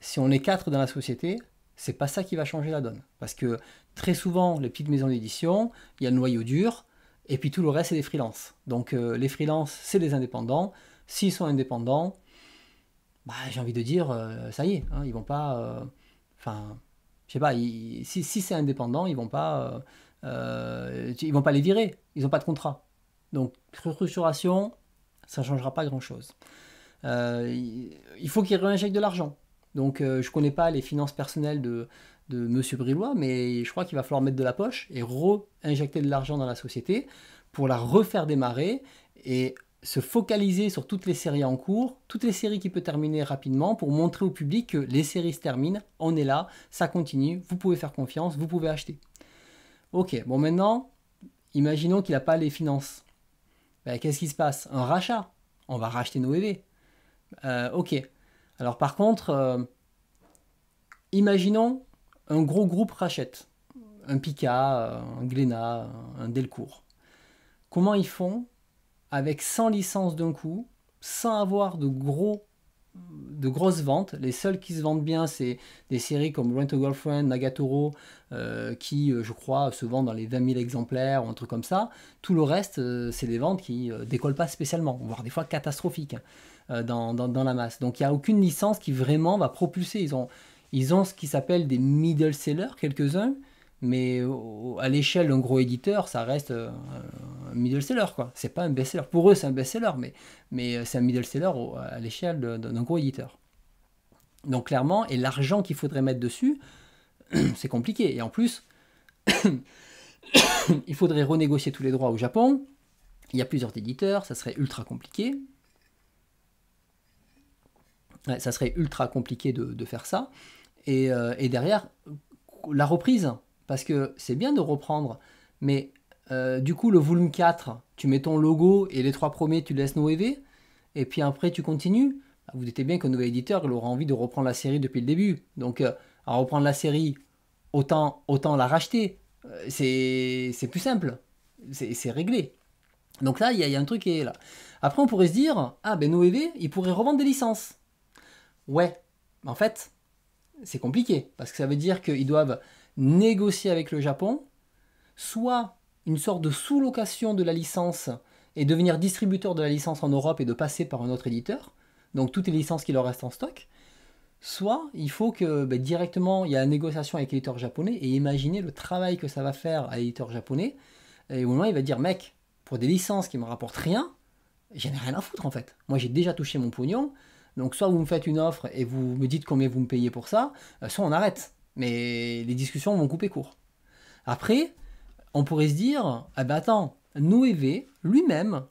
si on est 4 dans la société, c'est pas ça qui va changer la donne. Parce que très souvent, les petites maisons d'édition, il y a le noyau dur, et puis tout le reste, c'est des freelances. Donc les freelances, c'est des indépendants. S'ils sont indépendants, bah, j'ai envie de dire, ça y est, hein, ils vont pas... Enfin, je sais pas, si c'est indépendant, ils vont pas les virer. Ils n'ont pas de contrat. Donc, restructuration, ça ne changera pas grand-chose. Il faut qu'ils réinjectent de l'argent. Donc je ne connais pas les finances personnelles de Monsieur Brillois, mais je crois qu'il va falloir mettre de la poche et re-injecter de l'argent dans la société pour la refaire démarrer et se focaliser sur toutes les séries en cours, toutes les séries qui peuvent terminer rapidement pour montrer au public que les séries se terminent, on est là, ça continue, vous pouvez faire confiance, vous pouvez acheter. Ok, bon maintenant, imaginons qu'il n'a pas les finances. Ben, qu'est-ce qui se passe? Un rachat. On va racheter Noévé. Ok. Alors par contre, imaginons un gros groupe rachète. Un Pika, un Glénat, un Delcourt. Comment ils font avec 100 licences d'un coup, sans avoir de grosses ventes? Les seuls qui se vendent bien, c'est des séries comme Rent a Girlfriend, Nagatoro, qui, je crois, se vendent dans les 20 000 exemplaires ou un truc comme ça. Tout le reste, c'est des ventes qui décollent pas spécialement, voire des fois catastrophiques dans la masse. Donc il n'y a aucune licence qui vraiment va propulser. Ils ont ce qui s'appelle des middle sellers, quelques-uns, mais à l'échelle d'un gros éditeur, ça reste un middle seller, quoi. C'est pas un best-seller. Pour eux, c'est un best-seller, mais c'est un middle seller à l'échelle d'un gros éditeur. Donc clairement, et l'argent qu'il faudrait mettre dessus, c'est compliqué. Et en plus, il faudrait renégocier tous les droits au Japon. Il y a plusieurs éditeurs, ça serait ultra compliqué. Ouais, ça serait ultra compliqué de faire ça. Et derrière, la reprise, parce que c'est bien de reprendre, mais du coup, le volume 4, tu mets ton logo et les 3 premiers, tu laisses Noévé, et puis après, tu continues. Vous doutez bien qu'un nouvel éditeur, il aura envie de reprendre la série depuis le début. Donc, à reprendre la série, autant la racheter. C'est plus simple. C'est réglé. Donc là, il y a un truc qui est là. Après, on pourrait se dire, ah ben Noévé, il pourrait revendre des licences. Ouais, en fait, c'est compliqué, parce que ça veut dire qu'ils doivent négocier avec le Japon, soit une sorte de sous-location de la licence et devenir distributeur de la licence en Europe et de passer par un autre éditeur, donc toutes les licences qui leur restent en stock, soit il faut que directement il y a une négociation avec l'éditeur japonais, et imaginez le travail que ça va faire à l'éditeur japonais, et au moment il va dire mec, pour des licences qui me rapportent rien, j'en ai rien à foutre en fait. Moi j'ai déjà touché mon pognon, donc soit vous me faites une offre et vous me dites combien vous me payez pour ça, soit on arrête. Mais les discussions vont couper court. Après, on pourrait se dire, ah ben attends, Noévé lui-même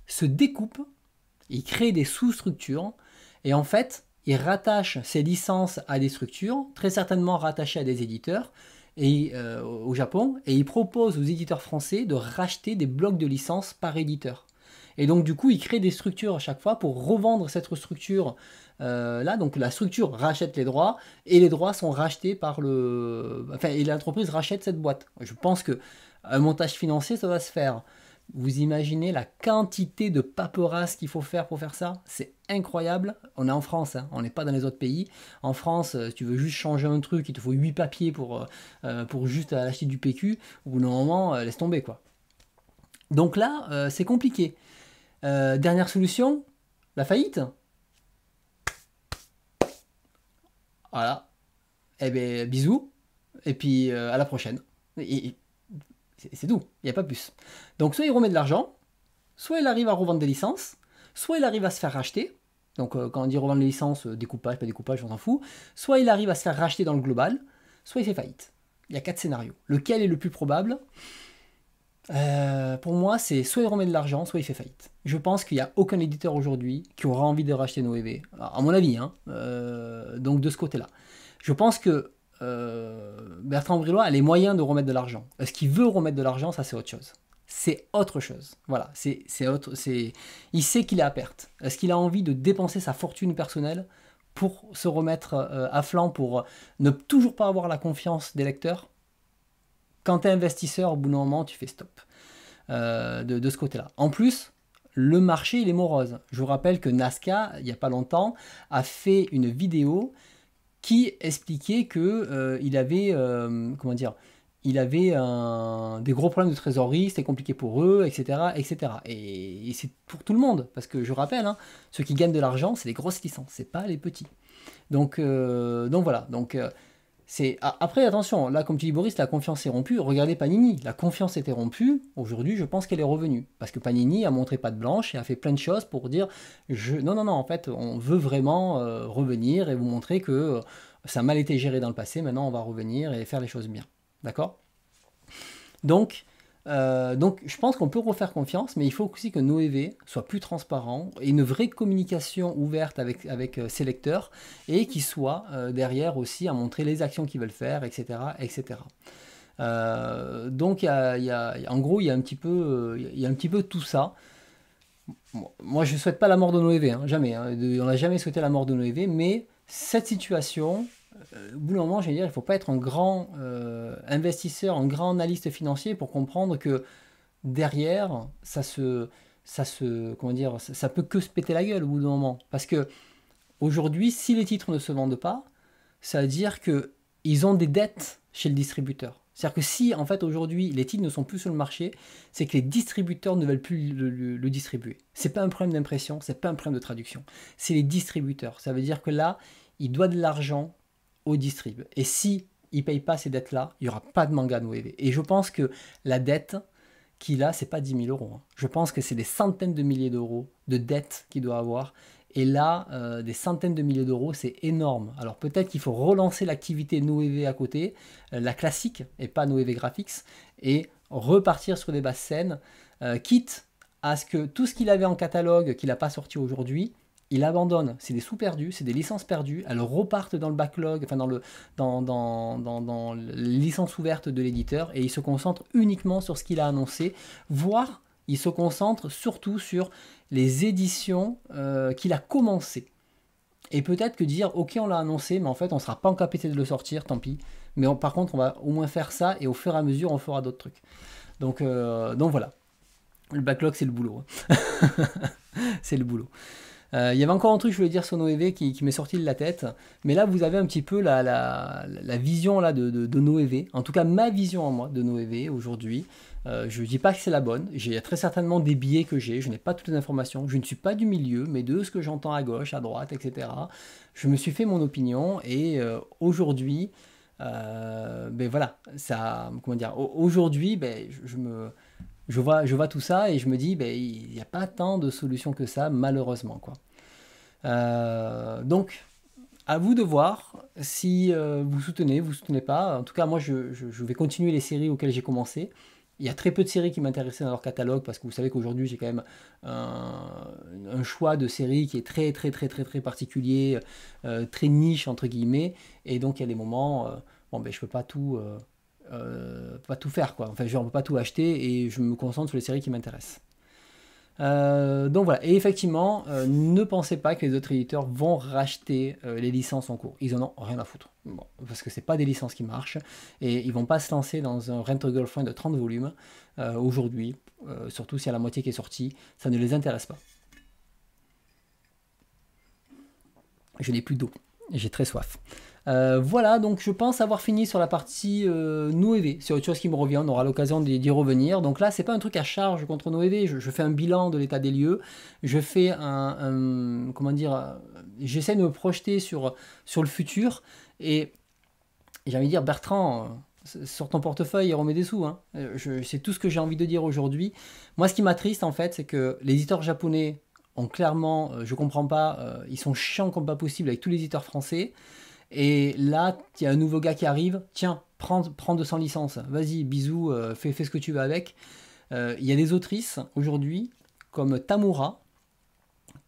se découpe, il crée des sous-structures, et en fait, il rattache ses licences à des structures, très certainement rattachées à des éditeurs, et, au Japon, et il propose aux éditeurs français de racheter des blocs de licences par éditeur. Et donc du coup, il crée des structures à chaque fois pour revendre cette structure là. Donc la structure rachète les droits et les droits sont rachetés par le... Enfin, et l'entreprise rachète cette boîte. Je pense que un montage financier, ça va se faire. Vous imaginez la quantité de paperasse qu'il faut faire pour faire ça? C'est incroyable. On est en France, hein, on n'est pas dans les autres pays. En France, si tu veux juste changer un truc, il te faut 8 papiers pour juste acheter du PQ. Au bout d'un moment, laisse tomber quoi. Donc là, c'est compliqué. Dernière solution, la faillite. Voilà. Eh bien, bisous. Et puis, à la prochaine. C'est tout. Il n'y a pas plus. Donc, soit il remet de l'argent, soit il arrive à revendre des licences, soit il arrive à se faire racheter. Donc, quand on dit revendre les licences, découpage, pas découpage, on s'en fout. Soit il arrive à se faire racheter dans le global, soit il fait faillite. Il y a 4 scénarios. Lequel est le plus probable? Pour moi, c'est soit il remet de l'argent, soit il fait faillite. Je pense qu'il n'y a aucun éditeur aujourd'hui qui aura envie de racheter Noévé, à mon avis, hein. Donc de ce côté-là. Je pense que Bertrand Brillois a les moyens de remettre de l'argent. Est-ce qu'il veut remettre de l'argent? Ça, c'est autre chose. C'est autre chose. Voilà, il sait qu'il est à perte. Est-ce qu'il a envie de dépenser sa fortune personnelle pour se remettre à flanc, pour ne toujours pas avoir la confiance des lecteurs? Quand tu es investisseur, au bout d'un moment, tu fais stop de ce côté-là. En plus, le marché, il est morose. Je vous rappelle que Nazca, il n'y a pas longtemps, a fait une vidéo qui expliquait que il avait, comment dire, il avait des gros problèmes de trésorerie, c'était compliqué pour eux, etc. etc. Et c'est pour tout le monde, parce que je rappelle, hein, ceux qui gagnent de l'argent, c'est les grosses licences, c'est pas les petits. Donc voilà. Donc, après, attention, là, comme tu dis Boris, la confiance est rompue. Regardez Panini, la confiance était rompue. Aujourd'hui, je pense qu'elle est revenue. Parce que Panini a montré patte blanche et a fait plein de choses pour dire non, non, non, en fait, on veut vraiment revenir et vous montrer que ça a mal été géré dans le passé. Maintenant, on va revenir et faire les choses bien. D'accord? Donc, je pense qu'on peut refaire confiance, mais il faut aussi que Noévé soit plus transparent et une vraie communication ouverte avec ses lecteurs, et qui soit derrière aussi à montrer les actions qu'ils veulent faire, etc. etc. Donc, en gros, il y a un petit peu tout ça. Moi, je ne souhaite pas la mort de Noévé, hein, jamais. Hein, on n'a jamais souhaité la mort de Noévé, mais cette situation... au bout d'un moment, je vais dire, il ne faut pas être un grand investisseur, un grand analyste financier pour comprendre que derrière, comment dire, ça peut que se péter la gueule au bout d'un moment. Parce que aujourd'hui, si les titres ne se vendent pas, ça veut dire que ils ont des dettes chez le distributeur. C'est-à-dire que si, en fait, aujourd'hui, les titres ne sont plus sur le marché, c'est que les distributeurs ne veulent plus le distribuer. C'est pas un problème d'impression, c'est pas un problème de traduction. C'est les distributeurs. Ça veut dire que là, il doit de l'argent au distrib. Et si il ne paye pas ces dettes-là, il n'y aura pas de manga Noévé. Et je pense que la dette qu'il a, c'est pas 10 000 euros. Hein. Je pense que c'est des centaines de milliers d'euros de dettes qu'il doit avoir. Et là, des centaines de milliers d'euros, c'est énorme. Alors peut-être qu'il faut relancer l'activité Noévé à côté, la classique, et pas Noévé Graphics, et repartir sur des bases saines, quitte à ce que tout ce qu'il avait en catalogue, qu'il n'a pas sorti aujourd'hui, il abandonne. C'est des sous perdus, c'est des licences perdues, elles repartent dans le backlog, enfin dans les licences ouvertes de l'éditeur, et il se concentre uniquement sur ce qu'il a annoncé, voire il se concentre surtout sur les éditions qu'il a commencé. Et peut-être que dire, ok, on l'a annoncé, mais en fait, on ne sera pas en capacité de le sortir, tant pis. Mais par contre, on va au moins faire ça, et au fur et à mesure, on fera d'autres trucs. Donc voilà. Le backlog, c'est le boulot. C'est le boulot. Il y avait encore un truc, je voulais dire sur Noévé qui m'est sorti de la tête, mais là vous avez un petit peu la vision là, de Noévé, en tout cas ma vision en moi de Noévé aujourd'hui. Je ne dis pas que c'est la bonne, j'ai très certainement des biais que j'ai, je n'ai pas toutes les informations, je ne suis pas du milieu, mais de ce que j'entends à gauche, à droite, etc. Je me suis fait mon opinion et aujourd'hui, ben voilà, ça, comment dire, aujourd'hui, ben, je vois tout ça et je me dis, ben, il n'y a pas tant de solutions que ça, malheureusement, quoi. Donc, à vous de voir si vous soutenez pas. En tout cas, moi, je vais continuer les séries auxquelles j'ai commencé. Il y a très peu de séries qui m'intéressaient dans leur catalogue parce que vous savez qu'aujourd'hui, j'ai quand même un choix de séries qui est très particulier, très niche, entre guillemets. Et donc, il y a des moments, bon, ben, je peux pas tout faire, quoi. Enfin, je ne peux pas tout acheter et je me concentre sur les séries qui m'intéressent. Donc voilà, et effectivement, ne pensez pas que les autres éditeurs vont racheter les licences en cours. Ils en ont rien à foutre. Bon, parce que c'est pas des licences qui marchent et ils vont pas se lancer dans un Rent a Girlfriend de 30 volumes aujourd'hui, surtout s'il y a la moitié qui est sortie, ça ne les intéresse pas. Je n'ai plus d'eau, j'ai très soif. Voilà, donc je pense avoir fini sur la partie Noévé. C'est autre chose qui me revient, on aura l'occasion d'y revenir. Donc là, c'est pas un truc à charge contre Noévé, je fais un bilan de l'état des lieux, je fais comment dire, j'essaie de me projeter sur le futur, et j'ai envie de dire, Bertrand, sur ton portefeuille et remets des sous, hein. C'est tout ce que j'ai envie de dire aujourd'hui. Moi, ce qui m'attriste, en fait, c'est que les éditeurs japonais ont clairement, je comprends pas, ils sont chiants comme pas possible avec tous les éditeurs français. Et là, il y a un nouveau gars qui arrive. Tiens, prends 200 licences. Vas-y, bisous, fais ce que tu veux avec. Il y a des autrices aujourd'hui, comme Tamura.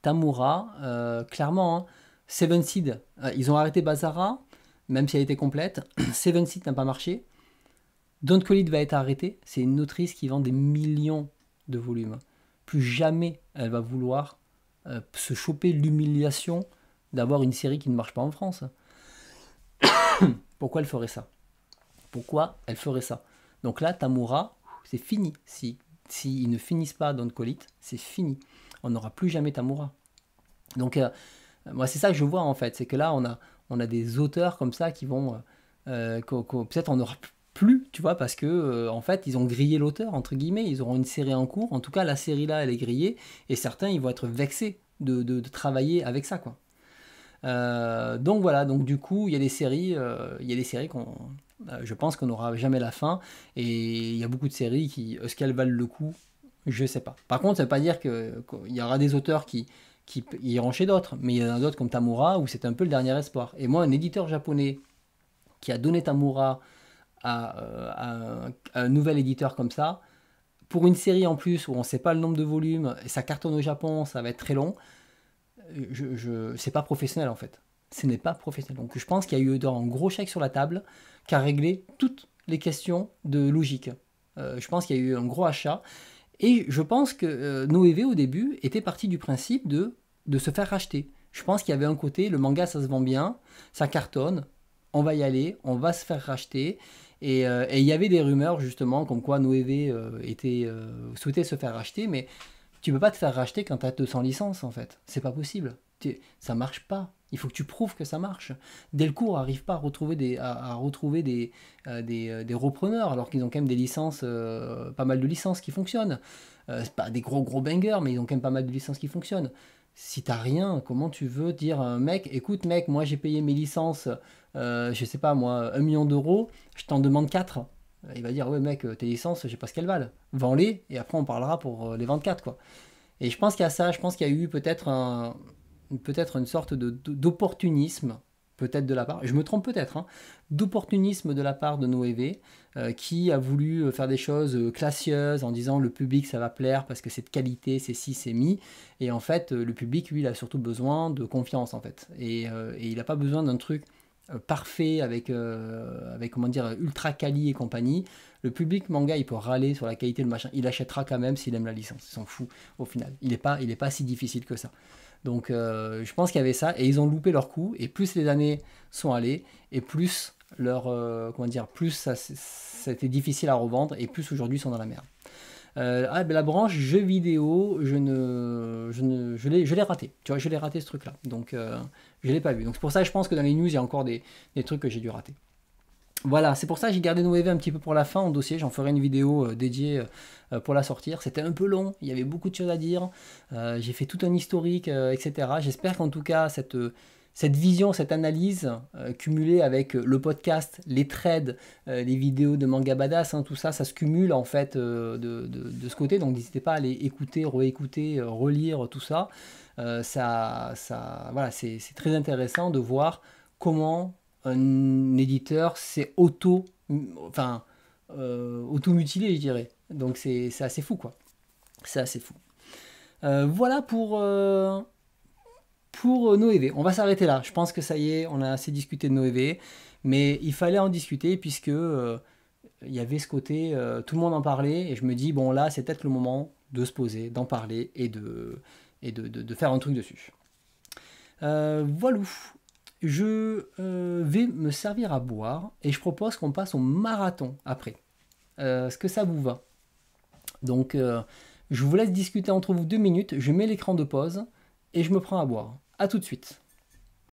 Tamura, clairement, hein, Seven Seed, ils ont arrêté Bazara, même si elle était complète. Seven Seed n'a pas marché. Don't Call It va être arrêté. C'est une autrice qui vend des millions de volumes. Plus jamais elle va vouloir se choper l'humiliation d'avoir une série qui ne marche pas en France. Pourquoi elle ferait ça? Pourquoi elle ferait ça? Donc là, Tamura, c'est fini. Si ils ne finissent pas Don't Call It, c'est fini. On n'aura plus jamais Tamura. Donc moi, c'est ça que je vois en fait, c'est que là, on a des auteurs comme ça qui vont, peut-être on n'aura plus, tu vois, parce que en fait, ils ont grillé l'auteur entre guillemets. Ils auront une série en cours. En tout cas, la série là, elle est grillée, et certains, ils vont être vexés de travailler avec ça, quoi. Donc voilà, donc du coup, il y a des séries, je pense qu'on n'aura jamais la fin, et il y a beaucoup de séries qui, est-ce qu'elles valent le coup? Je sais pas. Par contre, ça veut pas dire qu'il y aura des auteurs qui iront chez d'autres, mais il y en a d'autres comme Tamura où c'est un peu le dernier espoir. Et moi, un éditeur japonais qui a donné Tamura à un nouvel éditeur comme ça, pour une série en plus où on ne sait pas le nombre de volumes, et ça cartonne au Japon, ça va être très long, c'est pas professionnel en fait. Ce n'est pas professionnel. Donc je pense qu'il y a eu un gros chèque sur la table qui a réglé toutes les questions de logique. Je pense qu'il y a eu un gros achat. Et je pense que Noévé au début était parti du principe de se faire racheter. Je pense qu'il y avait un côté, le manga ça se vend bien, ça cartonne, on va y aller, on va se faire racheter. Et il y avait des rumeurs justement comme quoi Noévé souhaitait se faire racheter, mais tu peux pas te faire racheter quand tu as 200 licences en fait. C'est pas possible. Ça marche pas. Il faut que tu prouves que ça marche. Delcourt n'arrive pas à retrouver des repreneurs alors qu'ils ont quand même des licences, pas mal de licences qui fonctionnent. C'est pas des gros bangers, mais ils ont quand même pas mal de licences qui fonctionnent. Si t'as rien, comment tu veux dire à un mec, écoute mec, moi j'ai payé mes licences, je sais pas moi, 1 million d'euros, je t'en demande 4. Il va dire ouais mec, tes licences, je sais pas ce qu'elles valent. Vends-les et après on parlera pour les 24 quoi. Et je pense qu'il y a ça, je pense qu'il y a eu peut-être une sorte d'opportunisme, peut-être de la part, je me trompe peut-être, hein, d'opportunisme de la part de Noévé, qui a voulu faire des choses classieuses en disant le public ça va plaire parce que c'est de qualité, c'est ci, c'est mi. Et en fait, le public, lui, il a surtout besoin de confiance en fait. Et il n'a pas besoin d'un truc parfait avec comment dire ultra quali et compagnie. Le public manga il peut râler sur la qualité, le machin, il achètera quand même s'il aime la licence, il s'en fout au final, il est pas si difficile que ça. Donc je pense qu'il y avait ça et ils ont loupé leur coup, et plus les années sont allées et plus leur comment dire, plus ça a été difficile à revendre, et plus aujourd'hui ils sont dans la merde. Ah, ben, la branche jeux vidéo, je l'ai raté. Tu vois, je l'ai raté ce truc-là. Donc, je l'ai pas vu. Donc, c'est pour ça que je pense que dans les news, il y a encore des trucs que j'ai dû rater. Voilà, c'est pour ça que j'ai gardé NoEV un petit peu pour la fin en dossier. J'en ferai une vidéo dédiée pour la sortir. C'était un peu long, il y avait beaucoup de choses à dire. J'ai fait tout un historique, etc. J'espère qu'en tout cas, cette vision, cette analyse, cumulée avec le podcast, les trades, les vidéos de Manga Badass, hein, tout ça, ça se cumule en fait de ce côté. Donc n'hésitez pas à aller écouter, réécouter, relire tout ça. Voilà, c'est très intéressant de voir comment un éditeur s'est enfin, auto-mutilé, je dirais. Donc c'est assez fou, quoi. C'est assez fou. Voilà pour NoEV. On va s'arrêter là. Je pense que ça y est, on a assez discuté de NoEV. Mais il fallait en discuter puisque il y avait ce côté, tout le monde en parlait. Et je me dis, bon là, c'est peut-être le moment de se poser, d'en parler et de faire un truc dessus. Voilà. Je vais me servir à boire et je propose qu'on passe au marathon après. Est-ce que ça vous va? Donc, je vous laisse discuter entre vous 2 minutes. Je mets l'écran de pause et je me prends à boire. A tout de suite.